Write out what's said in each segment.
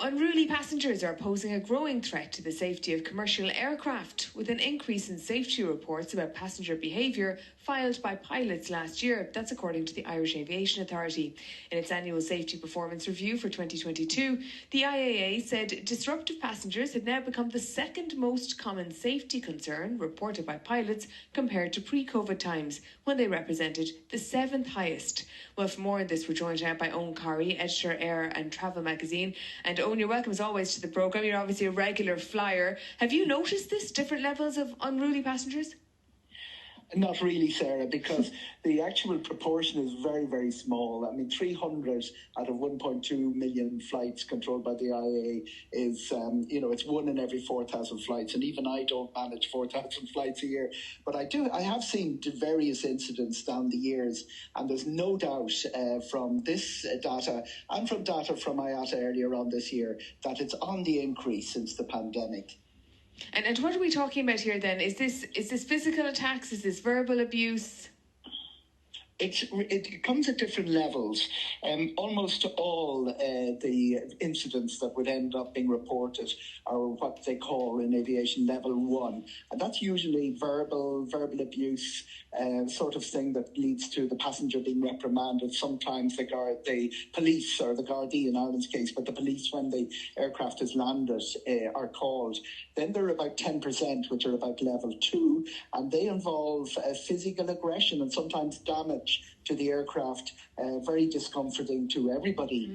Unruly passengers are posing a growing threat to the safety of commercial aircraft, with an increase in safety reports about passenger behaviour filed by pilots last year. That's according to the Irish Aviation Authority. In its annual safety performance review for 2022, the IAA said disruptive passengers had now become the second most common safety concern reported by pilots compared to pre-COVID times, when they represented the seventh highest. Well, for more on this, we're joined now by Eoghan Corry, editor, Air and Travel magazine. And Eoghan, you're welcome as always to the programme. You're obviously a regular flyer. Have you noticed this, different levels of unruly passengers? Not really, Sarah, because the actual proportion is very, very small. I mean, 300 out of 1.2 million flights controlled by the IAA is, it's 1 in every 4,000 flights. And even I don't manage 4,000 flights a year. But I have seen various incidents down the years. And there's no doubt from this data and from data from IATA earlier on this year that it's on the increase since the pandemic. And what are we talking about here then? Is this physical attacks? Is this verbal abuse? It comes at different levels. Almost all the incidents that would end up being reported are what they call in aviation level 1. And that's usually verbal abuse, sort of thing that leads to the passenger being reprimanded. Sometimes the police, or the Gardaí in Ireland's case, but the police when the aircraft is landed are called. Then there are about 10%, which are about level 2, and they involve physical aggression and sometimes damage to the aircraft, very discomforting to everybody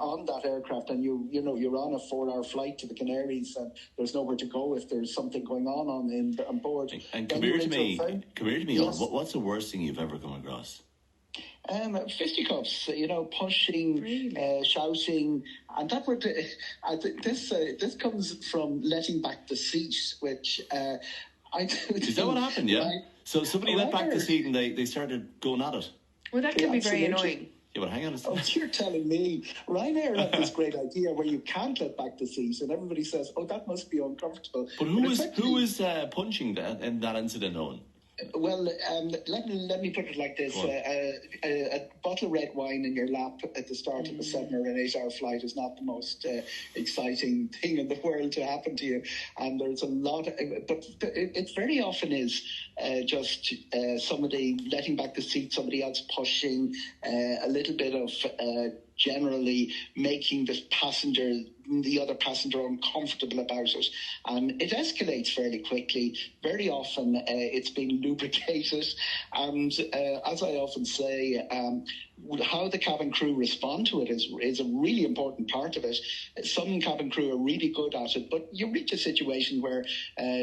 on that aircraft. And you're on a 4-hour flight to the Canaries, and there's nowhere to go if there's something going on board. And come here to me, yes. What's the worst thing you've ever come across? Fisticuffs, pushing, really? Shouting, and that would this comes from letting back the seat, which is that what happened? Yeah. So somebody let back the seat and they started going at it. Well, that can be very annoying. Yeah, but hang on a second. Oh, you're telling me. Ryanair had this great idea where you can't let back the seat, and everybody says, "Oh, that must be uncomfortable." But who is punching that in that incident, Eoghan? Well, let me put it like this. A bottle of red wine in your lap at the start of a 7 or an 8 hour flight is not the most exciting thing in the world to happen to you. And there's a lot, but it very often is just somebody letting back the seat, somebody else pushing, a little bit of generally making the other passenger uncomfortable about it. And it escalates fairly quickly. Very often it's been lubricated. And as I often say, how the cabin crew respond to it is a really important part of it. Some cabin crew are really good at it, but you reach a situation where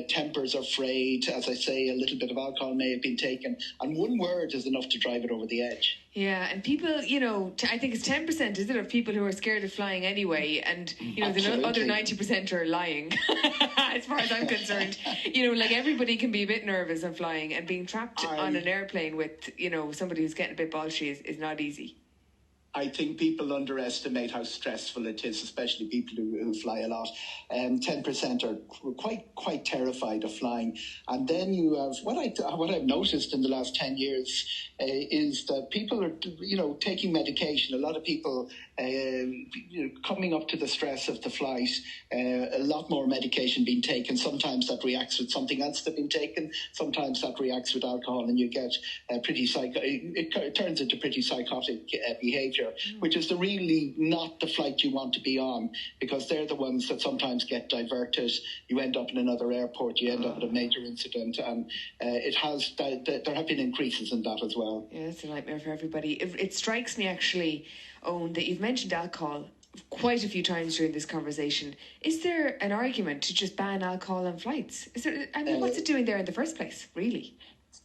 tempers are frayed. As I say, a little bit of alcohol may have been taken, and one word is enough to drive it over the edge. Yeah, and people, I think it's 10%, is it, of people who are scared of flying anyway, and the other 90% are lying, as far as I'm concerned. Like everybody can be a bit nervous of flying, and being trapped on an airplane with, somebody who's getting a bit bolshy is not easy. I think people underestimate how stressful it is, especially people who fly a lot. 10% are quite terrified of flying. And then you have what I've noticed in the last 10 years is that people are taking medication. A lot of people coming up to the stress of the flight, a lot more medication being taken. Sometimes that reacts with something else that's been taken. Sometimes that reacts with alcohol, and you get it turns into pretty psychotic behaviour, which is really not the flight you want to be on, because they're the ones that sometimes get diverted. You end up in another airport, you end up in a major incident, and there have been increases in that as well. Yeah, it's a nightmare for everybody. It strikes me actually, Eoghan, that you've mentioned alcohol quite a few times during this conversation. Is there an argument to just ban alcohol on flights? What's it doing there in the first place, really?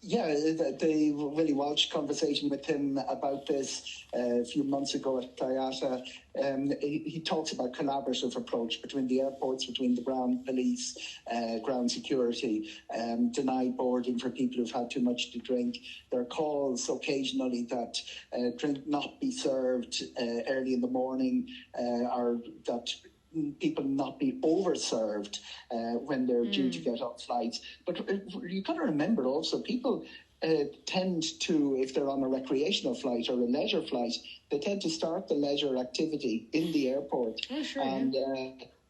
Yeah, the Willie Walsh conversation with him about this a few months ago at IATA, he talks about collaborative approach between the airports, between the ground police, ground security, denied boarding for people who've had too much to drink. There are calls occasionally that drink not be served early in the morning, or that people not be overserved when they're due to get on flights. But you've got to remember also, people tend to, if they're on a recreational flight or a leisure flight, they tend to start the leisure activity in the airport. Oh, sure, and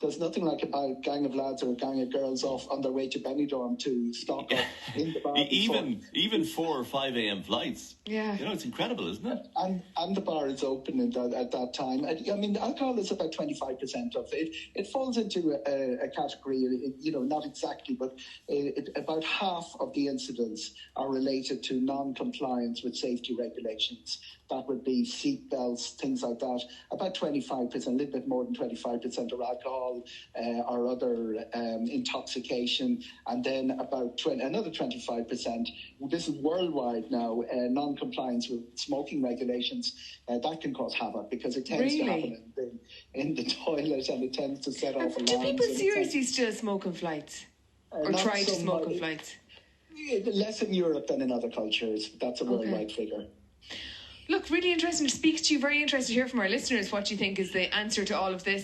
there's nothing like a gang of lads or a gang of girls off on their way to Benidorm to stock up in the bar. Even 4 or 5 a.m. flights. Yeah. It's incredible, isn't it? And the bar is open at that time. I mean, alcohol is about 25% of it. It falls into a category, not exactly, but about half of the incidents are related to non-compliance with safety regulations. That would be seat belts, things like that. About 25%, a little bit more than 25% are alcohol or other intoxication. And then about another 25%, this is worldwide now, non-compliance with smoking regulations. That can cause havoc because it tends to happen in the toilet, and it tends to set off alarms. Do people seriously still smoke on flights? Or try to smoke on flights? Less in Europe than in other cultures. That's a worldwide figure. Look, really interesting to speak to you. Very interested to hear from our listeners what you think is the answer to all of this.